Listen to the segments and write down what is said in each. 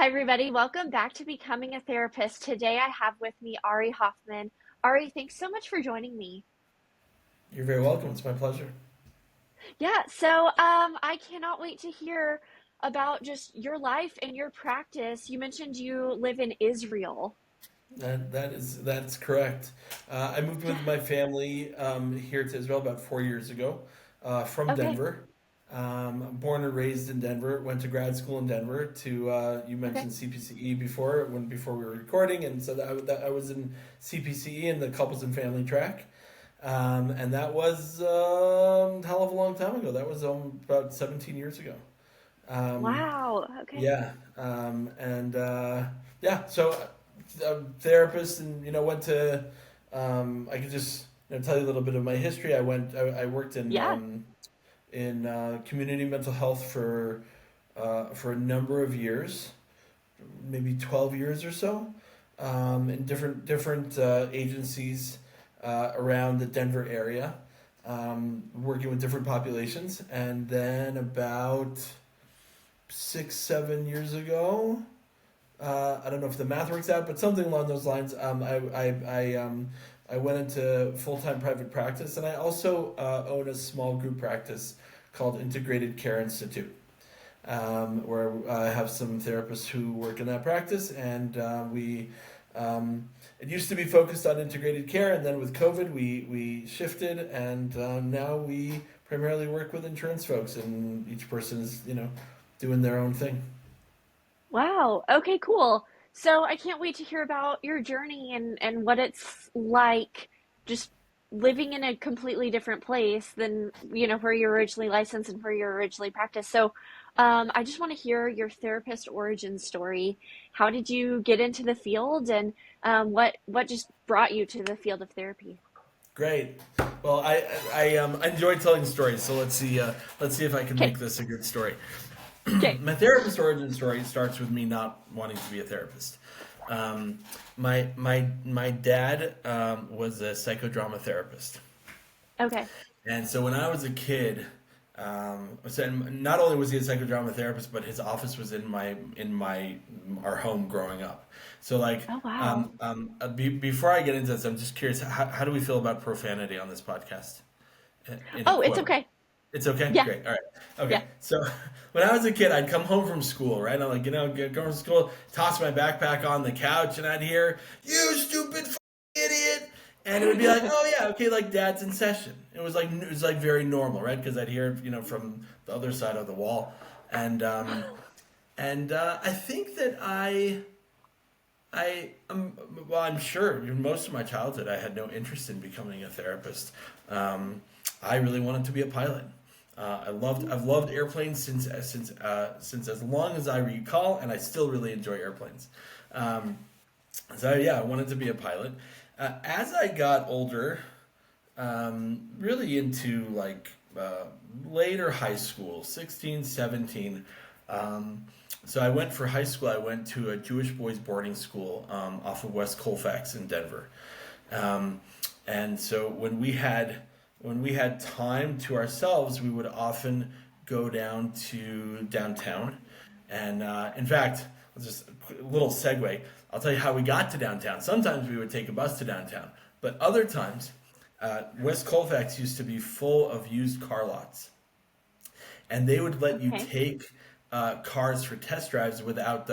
Hi, everybody. Welcome back to Becoming a Therapist. Today I have with me Ari Hoffman. Ari, thanks so much for joining me. You're very welcome. It's my pleasure. I cannot wait to hear about just your life and your practice. You mentioned you live in Israel. That's correct. I moved Yeah. with my family here to Israel about 4 years ago from Okay. Denver. Born and raised in Denver. Went to grad school in Denver. You Okay. mentioned CPCE before we were recording, and so that I was in CPCE in the couples and family track, and that was a hell of a long time ago. That was about 17 years ago. Um, Wow. Okay. Yeah, and yeah, so therapist, and went to. I could just tell you a little bit of my history. I worked Yeah. in community mental health for a number of years, maybe 12 years or so, in different agencies around the Denver area, working with different populations, and then about 6, 7 years ago. I don't know if the math works out, but something along those lines. I went into full time private practice, and I also own a small group practice called Integrated Care Institute, where I have some therapists who work in that practice, and we. It used to be focused on integrated care, and then with COVID, we shifted, and now we primarily work with insurance folks, and each person is doing their own thing. Wow. Okay, cool. So I can't wait to hear about your journey and what it's like just living in a completely different place than, where you're originally licensed and where you're originally practiced. I just want to hear your therapist origin story. How did you get into the field and what just brought you to the field of therapy? Great. Well, I enjoy telling stories, so let's see if I can Okay. make this a good story. Okay. My therapist origin story starts with me not wanting to be a therapist. My dad was a psychodrama therapist, Okay. and so when I was a kid, so not only was he a psychodrama therapist, but his office was in my our home growing up. So like, Oh, wow. before I get into this, I'm just curious, how do we feel about profanity on this podcast? In a Oh, it's quote. okay. It's okay? Yeah. Great. All right. Okay. Yeah. So when I was a kid, I'd come home from school, right? I'm like, go from school, toss my backpack on the couch, and I'd hear, "You stupid idiot." And it would be like, "Oh yeah, okay, like dad's in session." It was like very normal, right? Because I'd hear it, from the other side of the wall. And I think that well, I'm sure most of my childhood I had no interest in becoming a therapist. Um, I really wanted to be a pilot. I've loved airplanes since as long as I recall, and I still really enjoy airplanes. Um, so yeah, I wanted to be a pilot. As I got older, really into later high school, 16, 17. Um, so I went for high school. I went to a Jewish boys boarding school off of West Colfax in Denver. Um, and so when we had time to ourselves, we would often go down to downtown. And in fact, just a little segue. I'll tell you how we got to downtown. Sometimes we would take a bus to downtown, but other times, West Colfax used to be full of used car lots, and they would let you Okay. take cars for test drives without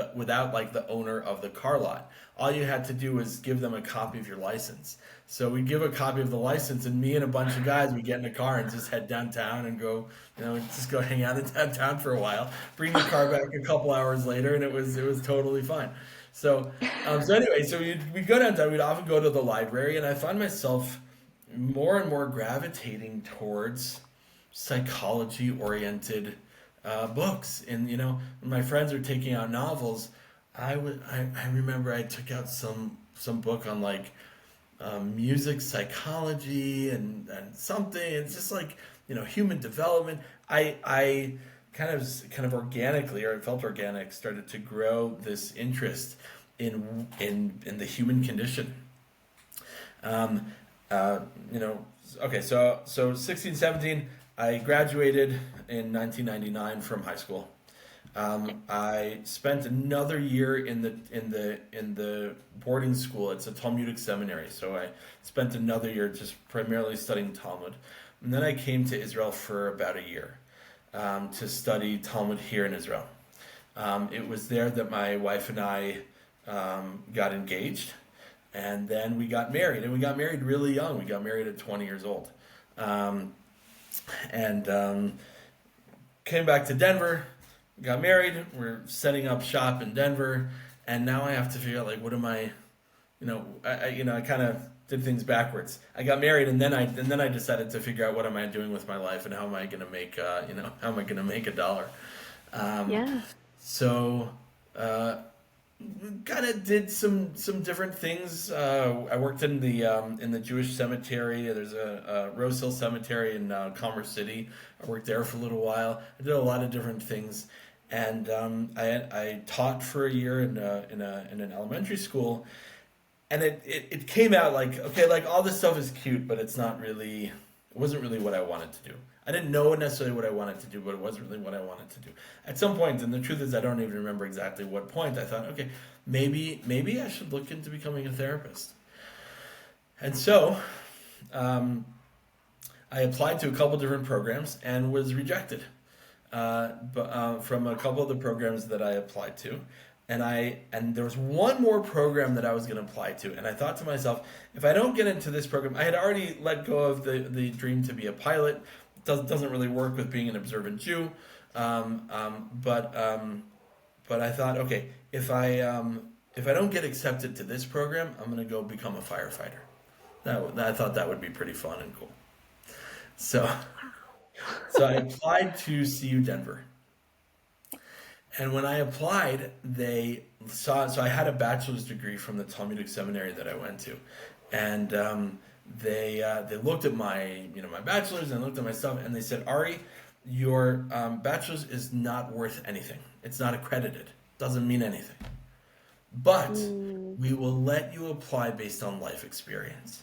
like the owner of the car lot. All you had to do was give them a copy of your license. So we give a copy of the license, and me and a bunch of guys would get in a car and just head downtown and go, just go hang out in downtown for a while. Bring the car back a couple hours later, and it was totally fine. So anyway, so we'd go downtown. We'd often go to the library, and I find myself more and more gravitating towards psychology oriented books. And when my friends are taking out novels, I remember I took out some book on like music psychology and something. It's just like human development. I kind of organically, or it felt organic, started to grow this interest in the human condition. Um, uh, you know, okay, so 16, 17, I graduated in 1999 from high school. I spent another year in the boarding school. It's a Talmudic seminary, so I spent another year just primarily studying Talmud, and then I came to Israel for about a year to study Talmud here in Israel. It was there that my wife and I got engaged, and then we got married, and we got married really young. We got married at 20 years old, um, and came back to Denver, got married. We're setting up shop in Denver, and now I have to figure out like what am I, I kind of did things backwards. I got married, and then I decided to figure out what am I doing with my life and how am I going to make how am I going to make a dollar. Um, Yeah. so uh, kind of did some different things. I worked in the Jewish cemetery. There's a Rose Hill Cemetery in Commerce City. I worked there for a little while. I did a lot of different things, and I taught for a year in an elementary school. And it came out like okay, like all this stuff is cute, but it's not really. It wasn't really what I wanted to do. I didn't know necessarily what I wanted to do, but it wasn't really what I wanted to do. At some point, and the truth is, I don't even remember exactly what point. I thought, okay, maybe I should look into becoming a therapist. And so, um, I applied to a couple different programs and was rejected from a couple of the programs that I applied to. And there was one more program that I was going to apply to, and I thought to myself, if I don't get into this program, I had already let go of the dream to be a pilot. Doesn't really work with being an observant Jew, um, um, but um, but I thought, okay, if I don't get accepted to this program, I'm going to go become a firefighter. I thought that would be pretty fun and cool. So so I applied to CU Denver. And when I applied, they saw. So I had a bachelor's degree from the Talmudic seminary that I went to, and they looked at my my bachelor's and looked at my stuff, and they said, Ari, your bachelor's is not worth anything. It's not accredited. Doesn't mean anything. But Mm, we will let you apply based on life experience.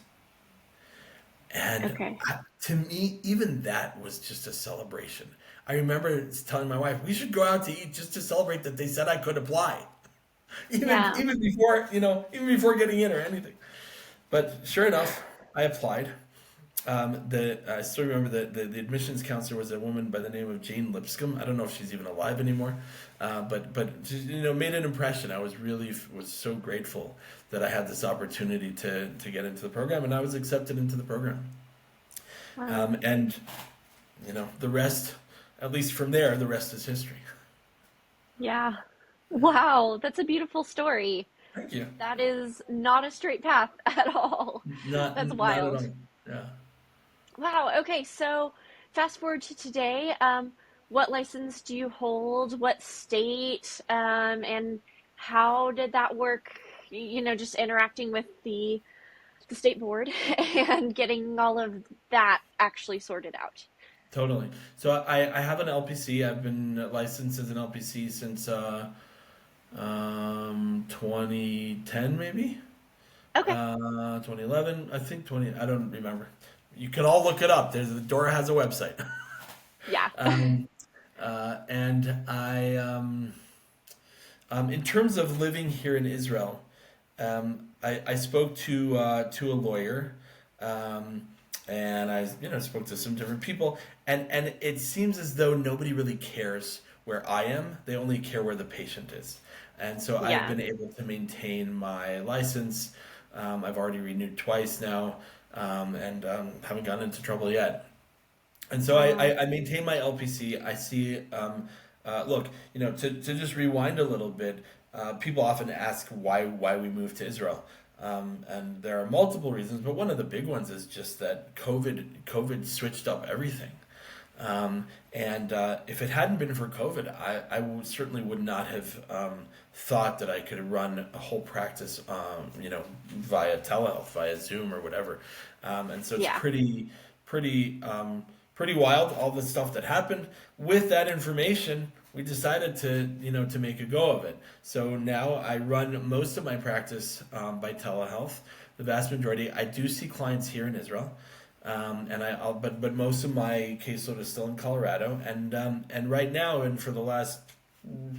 And okay. to me, even that was just a celebration. I remember telling my wife, we should go out to eat just to celebrate that they said I could apply. Yeah. Even before, even before getting in or anything. But sure enough, I applied. I still remember the admissions counselor was a woman by the name of Jane Lipscomb. I don't know if she's even alive anymore, but she, made an impression. I was so grateful that I had this opportunity to get into the program, and I was accepted into the program. Wow. And the rest, at least from there, the rest is history. Yeah. Wow. That's a beautiful story. Thank you. That is not a straight path at all. That's Not at wild. all. Yeah. Wow. Okay. So fast forward to today. What license do you hold? What state? And how did that work? Just interacting with the state board and getting all of that actually sorted out. Totally. So I have an LPC. I've been licensed as an LPC since 2010 maybe. Okay. 2011, I think 20, I don't remember. You can all look it up. The Dora has a website. Yeah. um, and in terms of living here in Israel, I spoke to a lawyer, um, and I spoke to some different people, and it seems as though nobody really cares where I am. They only care where the patient is, and so I've Yeah. been able to maintain my license. I've already renewed twice now, and haven't gotten into trouble yet. And so Wow. I maintain my LPC. I see, look, to just rewind a little bit, people often ask why we moved to Israel. And there are multiple reasons, but one of the big ones is just that COVID switched up everything. And if it hadn't been for COVID, certainly would not have thought that I could run a whole practice, via telehealth, via Zoom or whatever. And so it's Yeah. pretty wild, all the stuff that happened. With that information, we decided to make a go of it. So now I run most of my practice by telehealth. The vast majority, I do see clients here in Israel. But most of my caseload is still in Colorado, and right now, and for the last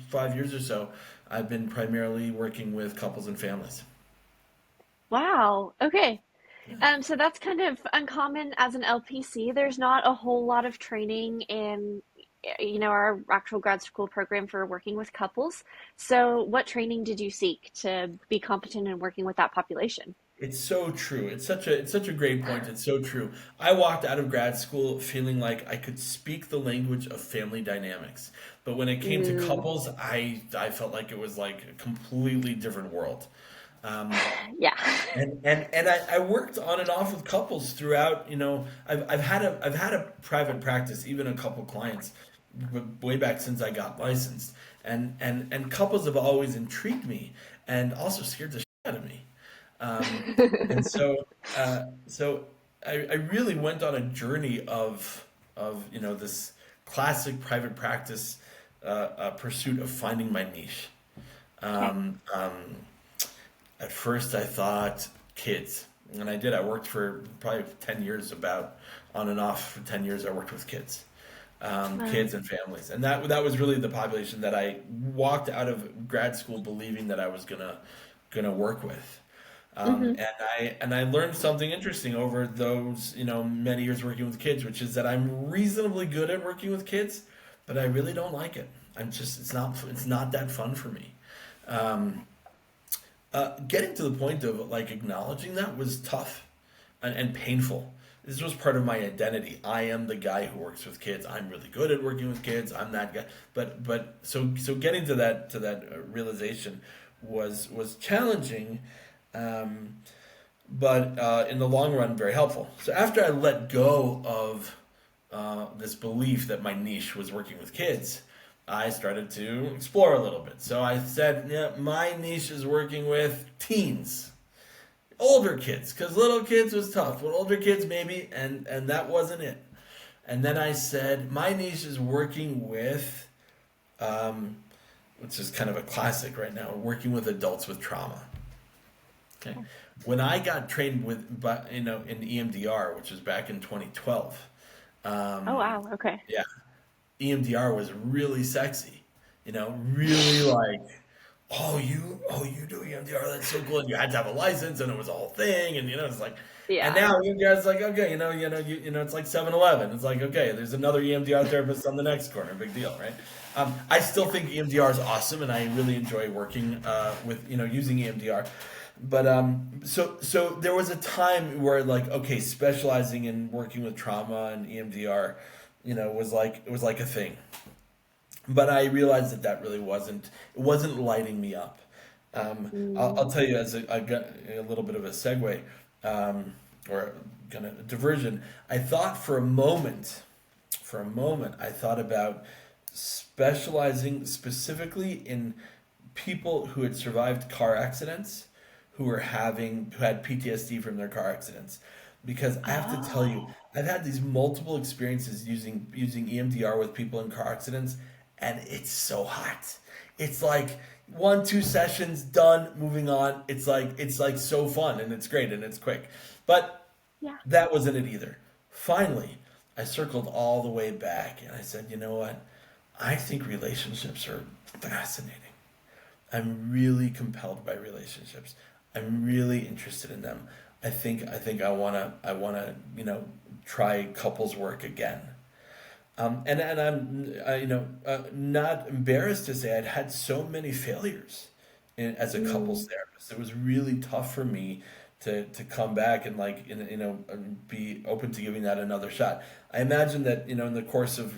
5 years or so, I've been primarily working with couples and families. Wow. Okay. So that's kind of uncommon as an LPC. There's not a whole lot of training in, our actual grad school program for working with couples. So what training did you seek to be competent in working with that population? It's so true. It's such a great point. It's so true. I walked out of grad school feeling like I could speak the language of family dynamics. But when it came to Mm, couples, I felt like it was like a completely different world. Um, yeah. and I worked on and off with couples throughout, I've had a private practice, even a couple clients way back since I got licensed. And couples have always intrigued me and also scared the shit out of me. Um, and so I really went on a journey of this classic private practice pursuit of finding my niche. Okay. Um, um, at first, I thought kids, and I did. I worked for probably 10 years, about on and off for 10 years. I worked with kids, Wow. kids and families, and that was really the population that I walked out of grad school believing that I was gonna work with. Hmm. And I learned something interesting over those many years working with kids, which is that I'm reasonably good at working with kids, but I really don't like it. It's not that fun for me. Um, Getting to the point of like acknowledging that was tough and painful. This was part of my identity. I am the guy who works with kids. I'm really good at working with kids. I'm that guy. But getting to that realization was challenging, um, but in the long run, very helpful. So after I let go of this belief that my niche was working with kids, I started to explore a little bit. So I said, yeah, my niche is working with teens, older kids, because little kids was tough, but older kids maybe, and that wasn't it. And then I said, my niche is working with, um, which is kind of a classic right now, working with adults with trauma. Okay. Okay. When I got trained in EMDR, which was back in 2012, Oh, um, wow. Okay. yeah, EMDR was really sexy. Really like, oh you do EMDR, that's so cool. And you had to have a license and it was a whole thing, and it's like, and Yeah. now EMDR is like, okay, it's like 7-Eleven. It's like, okay, there's another EMDR therapist on the next corner. Big deal, right? I still Yeah. think EMDR is awesome, and I really enjoy working with using EMDR. But so there was a time where like, okay, specializing in working with trauma and EMDR, was like a thing. But I realized that really wasn't lighting me up. I'll Mm, tell you, I got a little bit of a segue, or kind of diversion. I thought for a moment, I thought about specializing specifically in people who had survived car accidents, who had PTSD from their car accidents. Because I have to tell you, oh, I've had these multiple experiences using EMDR with people in car accidents, and it's so hot. It's like 1, 2 sessions done, moving on. It's like so fun, and it's great, and it's quick. But yeah. that wasn't it either. Finally, I circled all the way back, and I said, you know what? I think relationships are fascinating. I'm really compelled by relationships. I'm really interested in them. I think I wanna try couples work again. And I'm not embarrassed to say I'd had so many failures as a couples Mm, therapist. It was really tough for me to come back and and be open to giving that another shot. I imagine that in the course of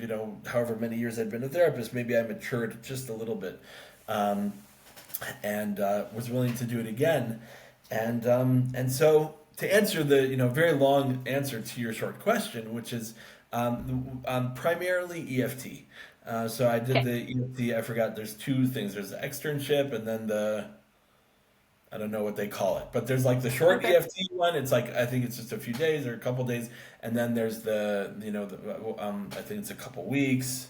however many years I'd been a therapist, maybe I matured just a little bit, um, and was willing to do it again. And so to answer the very long answer to your short question, which is primarily EFT. So I did okay. the EFT. I forgot. There's two things. There's the externship, and then the I don't know what they call it, but there's like the short Okay. EFT one. It's like I think it's just a few days or a couple days, and then there's I think it's a couple weeks,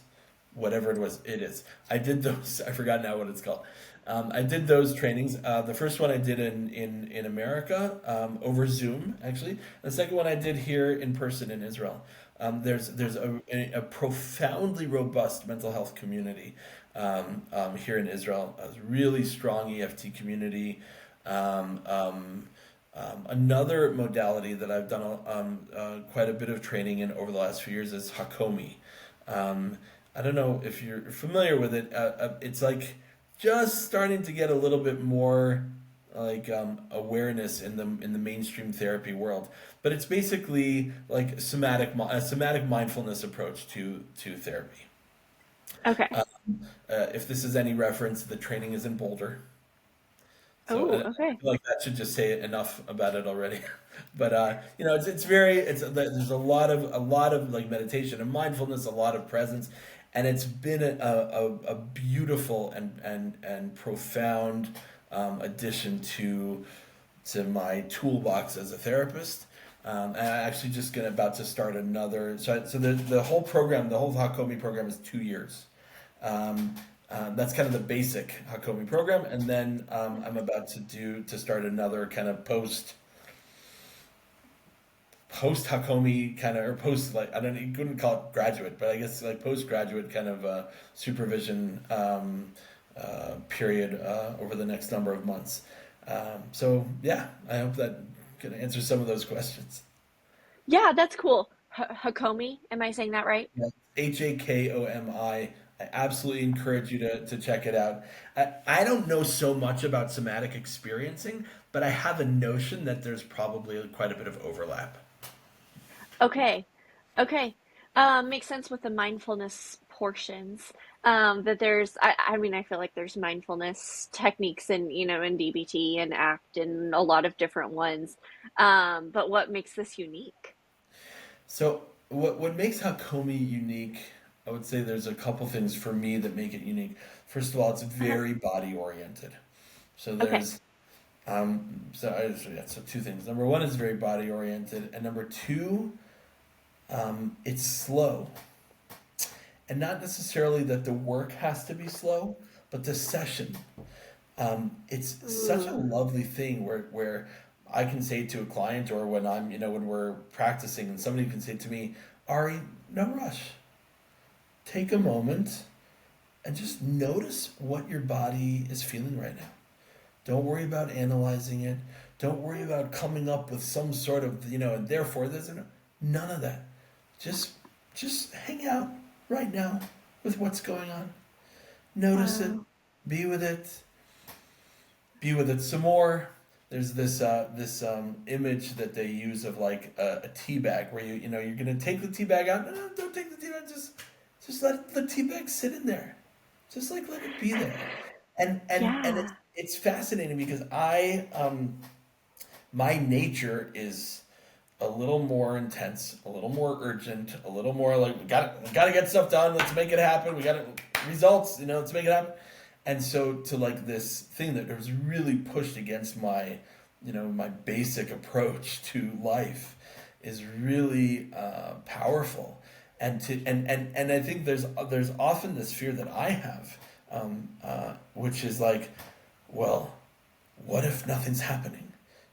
whatever it is. I did those. I forgot now what it's called. I did those trainings. The first one I did in America, over Zoom actually. The second one I did here in person in Israel. There's a profoundly robust mental health community here in Israel. A really strong EFT community. Um, um, Another modality that I've done quite a bit of training in over the last few years is Hakomi. Um, I don't know if you're familiar with it. It's like just starting to get a little bit more like awareness in the mainstream therapy world. But it's basically like a somatic mindfulness approach to therapy. Okay. Uh, if this is any reference, the training is in Boulder. So Oh, I okay. feel like that should just say enough about it already. But you know, it's very there's a lot of like meditation and mindfulness, a lot of presence, and it's been a beautiful and profound addition to my toolbox as a therapist. And I actually just gonna about to start another. So the whole program, the whole Hakomi program is 2 years. Um, that's kind of the basic Hakomi program, and then I'm about to start another kind of post Hakomi kind of or post like I don't you couldn't call it graduate, but I guess like postgraduate kind of supervision period over the next number of months. So yeah, I hope that can answer some of those questions. Yeah, that's cool. Hakomi, am I saying that right? Yeah. Hakomi. I absolutely encourage you to check it out. I don't know so much about somatic experiencing, but I have a notion that there's probably quite a bit of overlap. Okay. Okay. Makes sense with the mindfulness portions. That there's, I mean, I feel like there's mindfulness techniques in, in DBT and ACT and a lot of different ones. But what makes this unique? So what makes Hakomi unique? I would say there's a couple things for me that make it unique. First of all, it's Uh-huh. very body oriented. So Okay. there's yeah, so two things. Number one is very body oriented, and number two, it's slow. And not necessarily that the work has to be slow, but the session. It's such a Ooh. lovely thing where I can say to a client or when when we're practicing and somebody can say to me, Ari, no rush. Take a moment and just notice what your body is feeling right now. Don't worry about analyzing it. Don't worry about coming up with some sort of, and therefore none of that. Just just hang out right now with what's going on. Notice it, Wow. be with it, be with it some more. There's this image that they use of like a tea bag where you're gonna take the tea bag out. No, no, don't take the tea bag. Just let the tea bag sit in there. Just like let it be there. And Yeah. it's fascinating because my nature is a little more intense, a little more urgent, a little more like we gotta get stuff done. Let's make it happen. We got results. Let's make it happen. And so to like this thing that was really pushed against my basic approach to life is really powerful. And I think there's often this fear that I have, which is like, well, what if nothing's happening?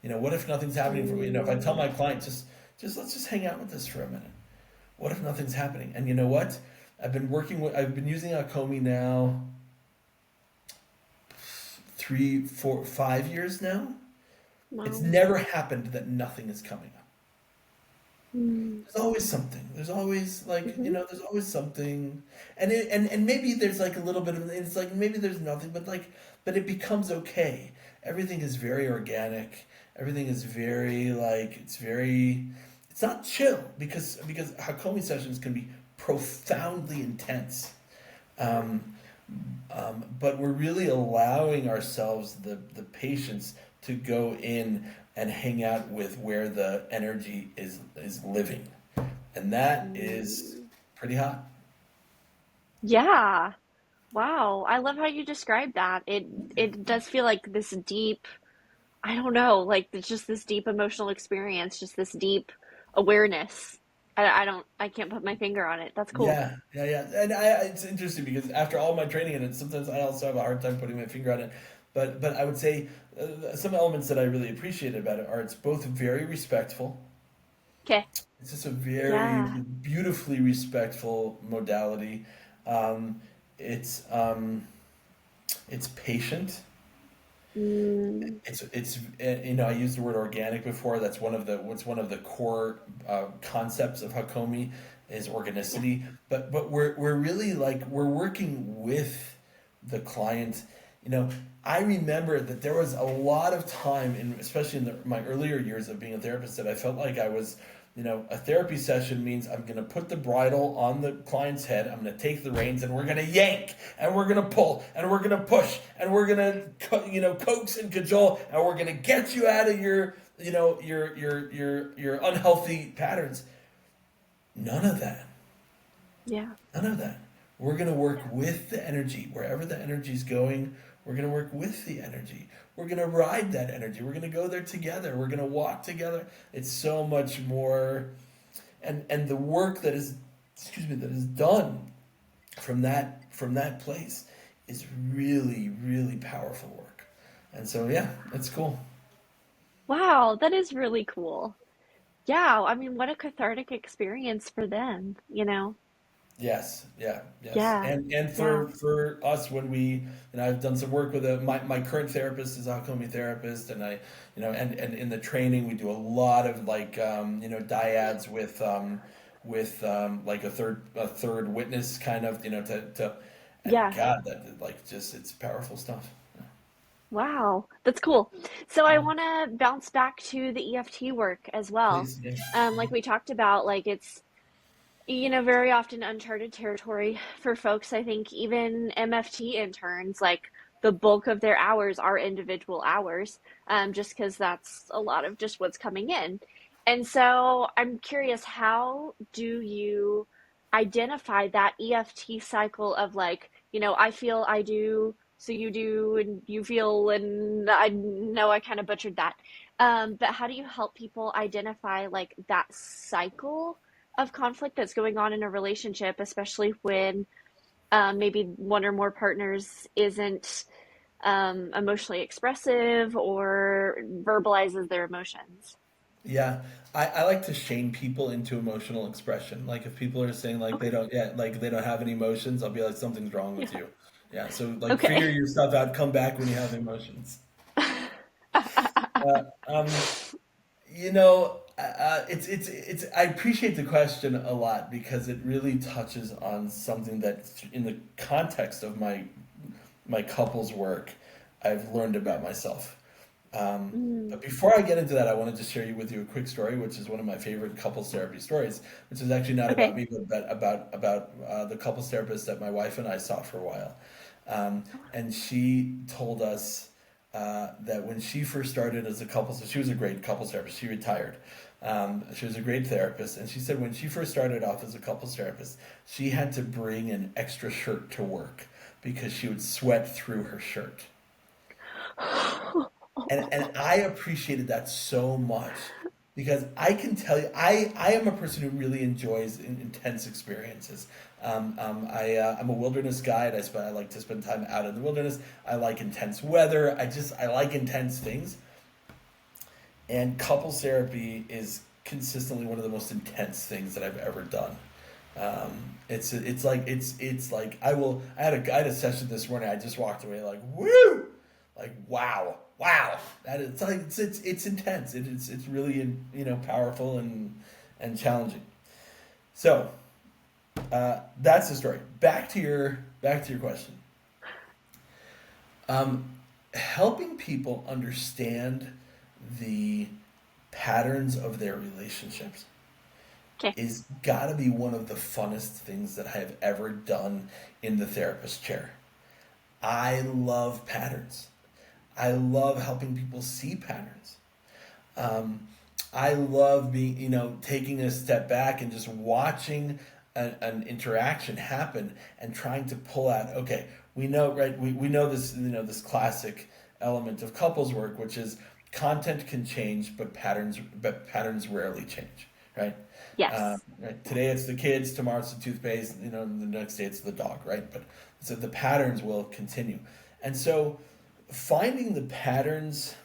What if nothing's happening for me? If I tell Mm. my client just let's just hang out with this for a minute. What if nothing's happening? And you know what? I've been using Akomi now 3, 4, 5 years now. It's Wow. never happened that nothing is coming up. Mm. There's always something. There's always like Hmm. there's always something, and maybe there's like a little bit of it's like maybe there's nothing, but it becomes okay. Everything is very organic. Everything is very like it's not chill because Hakomi sessions can be profoundly intense. Um, but we're really allowing ourselves the patience to go in and hang out with where the energy is living, and that is Mm. pretty hot. Yeah. Wow. I love how you describe that. It does feel like this deep, I don't know, like it's just this deep emotional experience, just this deep awareness. I can't put my finger on it. That's cool. Yeah, yeah, yeah. And it's interesting because after all my training in it, sometimes I also have a hard time putting my finger on it. But I would say some elements that I really appreciate about it are it's both very respectful. Okay. It's just a very Yeah. beautifully respectful modality. Um, it's it's patient. Mm, I used the word organic before. That's one of the core concepts of Hakomi is yeah. organicity. But we're really like we're working with the client. You know, I remember that there was a lot of time in, especially in my earlier years of being a therapist, that I felt like I was, a therapy session means I'm going to put the bridle on the client's head. I'm going to take the reins and we're going to yank and we're going to pull and we're going to push and we're going to, coax and cajole and we're going to get you out of your, your unhealthy patterns. None of that. Yeah. None of that. We're going to work Yeah. with the energy. Wherever the energy is going, we're going to work with the energy. We're going to ride that energy. We're going to go there together. We're going to walk together. It's so much more, and the work that is, that is done from that place is really, really powerful work. And so yeah, it's cool. Wow, that is really cool. Yeah, I mean, what a cathartic experience for them, you know? Yes, yeah, yes, Yeah. and Yeah. for us when I've done some work with my current therapist is a Hakomi therapist, and I, and in the training we do a lot of like dyads with like a third witness kind of to and Yeah. God that like just it's powerful stuff. Wow, that's cool. So I Yeah, want to bounce back to the EFT work as well. please, yeah. Like we talked about, like it's, very often uncharted territory for folks. I think even MFT interns, like the bulk of their hours are individual hours, just because that's a lot of just what's coming in. And so I'm curious, how do you identify that EFT cycle of like, I feel, I do, so you do, and you feel, and I know I kind of butchered that. But how do you help people identify like that cycle of conflict that's going on in a relationship, especially when maybe one or more partners isn't emotionally expressive or verbalizes their emotions? Yeah, I like to shame people into emotional expression. Like if people are saying like Okay. they don't have any emotions, I'll be like something's wrong with Yeah. you. Yeah, so like Okay. figure your stuff out, come back when you have emotions. Uh, um, it's I appreciate the question a lot because it really touches on something that in the context of my couples work, I've learned about myself. Mm, But before I get into that, I wanted to share with you a quick story, which is one of my favorite couples therapy stories, which is actually not about okay. me, but about the couples therapist that my wife and I saw for a while. And she told us that when she first started as a couples, she was a great couples therapist. She retired. She was a great therapist, and she said when she first started off as a couples therapist, she had to bring an extra shirt to work because she would sweat through her shirt. And I appreciated that so much because I can tell you I am a person who really enjoys intense experiences. I'm a wilderness guide. I like to spend time out in the wilderness. I like intense weather. I like intense things. And couples therapy is consistently one of the most intense things that I've ever done. It's like I had a session this morning. I just walked away like woo, like wow. That is it's like it's intense. It's really powerful and challenging. So that's the story. Back to your question. Um, Helping people understand the patterns of their relationships Okay. is got to be one of the funnest things that I have ever done in the therapist chair. I love patterns. I love helping people see patterns. Um, I love being, taking a step back and just watching an interaction happen and trying to pull out, okay, we know, right? We know this, this classic element of couples work, which is content can change, but patterns rarely change, right? Yes. Right. Today it's the kids, tomorrow it's the toothpaste, the next day it's the dog, right? But so the patterns will continue. And so finding the patterns,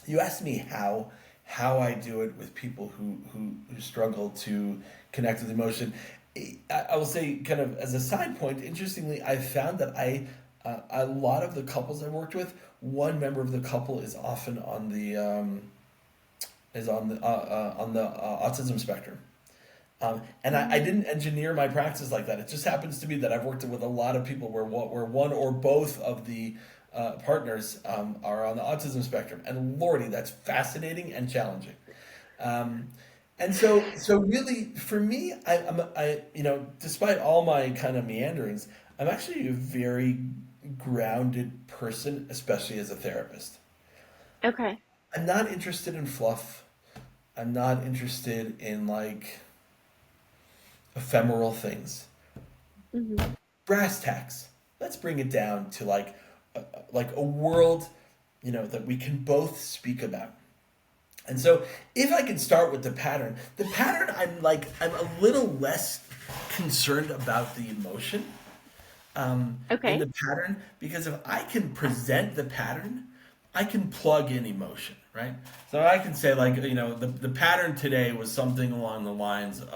you asked me how I do it with people who struggle to connect with emotion. I will say, kind of as a side point, interestingly, I found that a lot of the couples I've worked with, one member of the couple is often on the autism spectrum. And I Mm, didn't engineer my practice like that. It just happens to be that I've worked with a lot of people where one or both of the partners are on the autism spectrum. And lordy, that's fascinating and challenging. Um, and so really, for me, despite all my kind of meanderings, I'm actually a very grounded person, especially as a therapist. okay. I'm not interested in fluff. I'm not interested in like ephemeral things. Hmm. Brass tacks. Let's bring it down to like a world, that we can both speak about. And so if I can start with the pattern I'm a little less concerned about the emotion in Okay. the pattern, because if I can present the pattern, I can plug in emotion, right? So I can say, like, the pattern today was something along the lines of